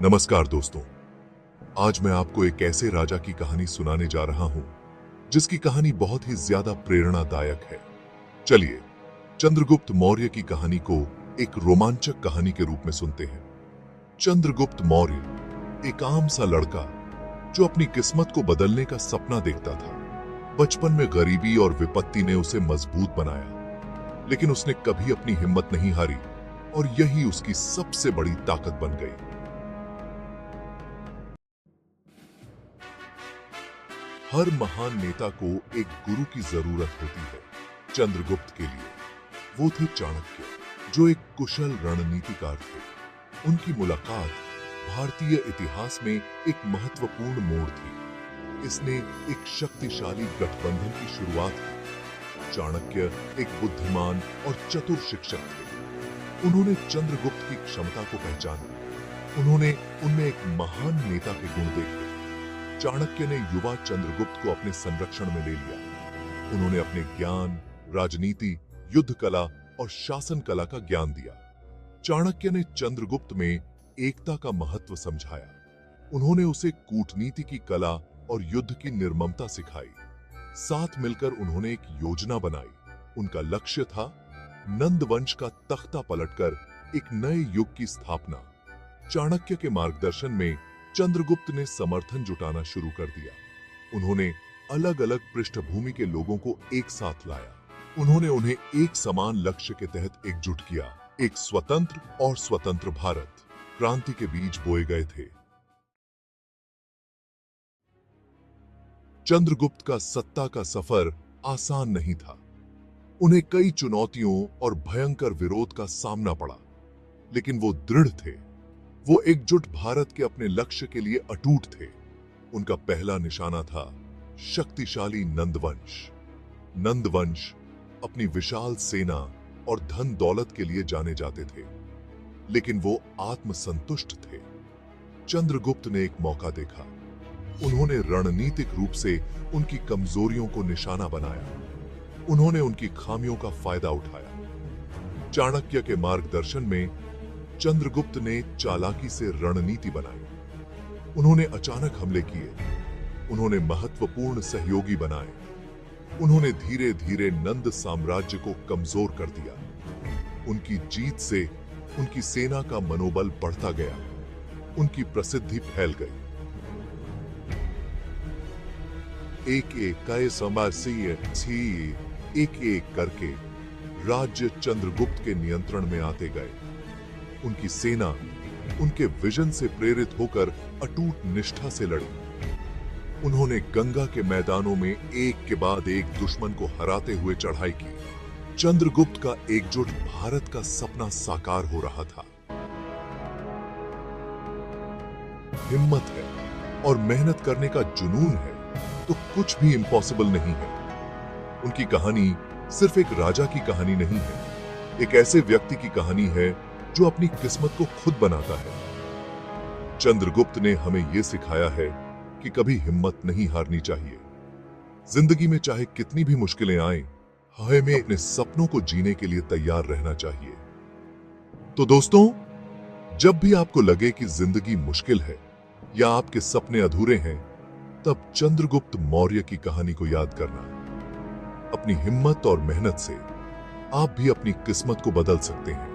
नमस्कार दोस्तों, आज मैं आपको एक ऐसे राजा की कहानी सुनाने जा रहा हूं जिसकी कहानी बहुत ही ज्यादा प्रेरणादायक है। चलिए चंद्रगुप्त मौर्य की कहानी को एक रोमांचक कहानी के रूप में सुनते हैं। चंद्रगुप्त मौर्य एक आम सा लड़का जो अपनी किस्मत को बदलने का सपना देखता था। बचपन में गरीबी और विपत्ति ने उसे मजबूत बनाया, लेकिन उसने कभी अपनी हिम्मत नहीं हारी और यही उसकी सबसे बड़ी ताकत बन गई। हर महान नेता को एक गुरु की जरूरत होती है। चंद्रगुप्त के लिए वो थे चाणक्य, जो एक कुशल रणनीतिकार थे। उनकी मुलाकात भारतीय इतिहास में एक महत्वपूर्ण मोड़ थी। इसने एक शक्तिशाली गठबंधन की शुरुआत की। चाणक्य एक बुद्धिमान और चतुर शिक्षक थे। उन्होंने चंद्रगुप्त की क्षमता को पहचाना। उन्होंने उनमें एक महान नेता के गुण देखे। चाणक्य ने युवा चंद्रगुप्त को अपने संरक्षण में ले लिया। उन्होंने अपने ज्ञान, राजनीति, युद्ध कला और शासन कला का ज्ञान दिया। चाणक्य ने चंद्रगुप्त में एकता का महत्व समझाया। उन्होंने उसे कूटनीति की कला और युद्ध की निर्ममता सिखाई। साथ मिलकर उन्होंने एक योजना बनाई। उनका लक्ष्य था नंद वंश का तख्ता पलटकर एक नए युग की स्थापना। चाणक्य के मार्गदर्शन में चंद्रगुप्त ने समर्थन जुटाना शुरू कर दिया। उन्होंने अलग अलग पृष्ठभूमि के लोगों को एक साथ लाया। उन्होंने उन्हें एक समान लक्ष्य के तहत एकजुट किया। एक स्वतंत्र और स्वतंत्र भारत क्रांति के बीज बोए गए थे। चंद्रगुप्त का सत्ता का सफर आसान नहीं था। उन्हें कई चुनौतियों और भयंकर विरोध का सामना पड़ा, लेकिन वो दृढ़ थे। वो एकजुट भारत के अपने लक्ष्य के लिए अटूट थे। उनका पहला निशाना था शक्तिशाली नंदवंश। नंदवंश अपनी विशाल सेना और धन दौलत के लिए जाने जाते थे, लेकिन वो आत्मसंतुष्ट थे। चंद्रगुप्त ने एक मौका देखा। उन्होंने रणनीतिक रूप से उनकी कमजोरियों को निशाना बनाया। उन्होंने उनकी खामियों का फायदा उठाया। चाणक्य के मार्गदर्शन में चंद्रगुप्त ने चालाकी से रणनीति बनाई। उन्होंने अचानक हमले किए। उन्होंने महत्वपूर्ण सहयोगी बनाए। उन्होंने धीरे धीरे नंद साम्राज्य को कमजोर कर दिया। उनकी जीत से उनकी सेना का मनोबल बढ़ता गया। उनकी प्रसिद्धि फैल गई। एक एक कई समासीय थी, एक एक करके राज्य चंद्रगुप्त के नियंत्रण में आते गए। उनकी सेना उनके विजन से प्रेरित होकर अटूट निष्ठा से लड़ी। उन्होंने गंगा के मैदानों में एक के बाद एक दुश्मन को हराते हुए चढ़ाई की। चंद्रगुप्त का एकजुट भारत का सपना साकार हो रहा था। हिम्मत है और मेहनत करने का जुनून है तो कुछ भी इम्पॉसिबल नहीं है। उनकी कहानी सिर्फ एक राजा की कहानी नहीं है, एक ऐसे व्यक्ति की कहानी है जो अपनी किस्मत को खुद बनाता है। चंद्रगुप्त ने हमें यह सिखाया है कि कभी हिम्मत नहीं हारनी चाहिए। जिंदगी में चाहे कितनी भी मुश्किलें आएं, हमें अपने सपनों को जीने के लिए तैयार रहना चाहिए। तो दोस्तों, जब भी आपको लगे कि जिंदगी मुश्किल है या आपके सपने अधूरे हैं, तब चंद्रगुप्त मौर्य की कहानी को याद करना। अपनी हिम्मत और मेहनत से आप भी अपनी किस्मत को बदल सकते हैं।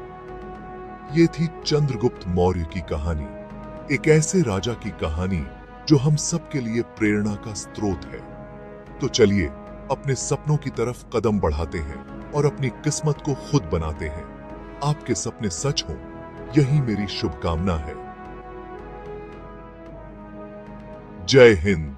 ये थी चंद्रगुप्त मौर्य की कहानी, एक ऐसे राजा की कहानी जो हम सब के लिए प्रेरणा का स्रोत है। तो चलिए अपने सपनों की तरफ कदम बढ़ाते हैं और अपनी किस्मत को खुद बनाते हैं। आपके सपने सच हों, यही मेरी शुभकामना है। जय हिंद।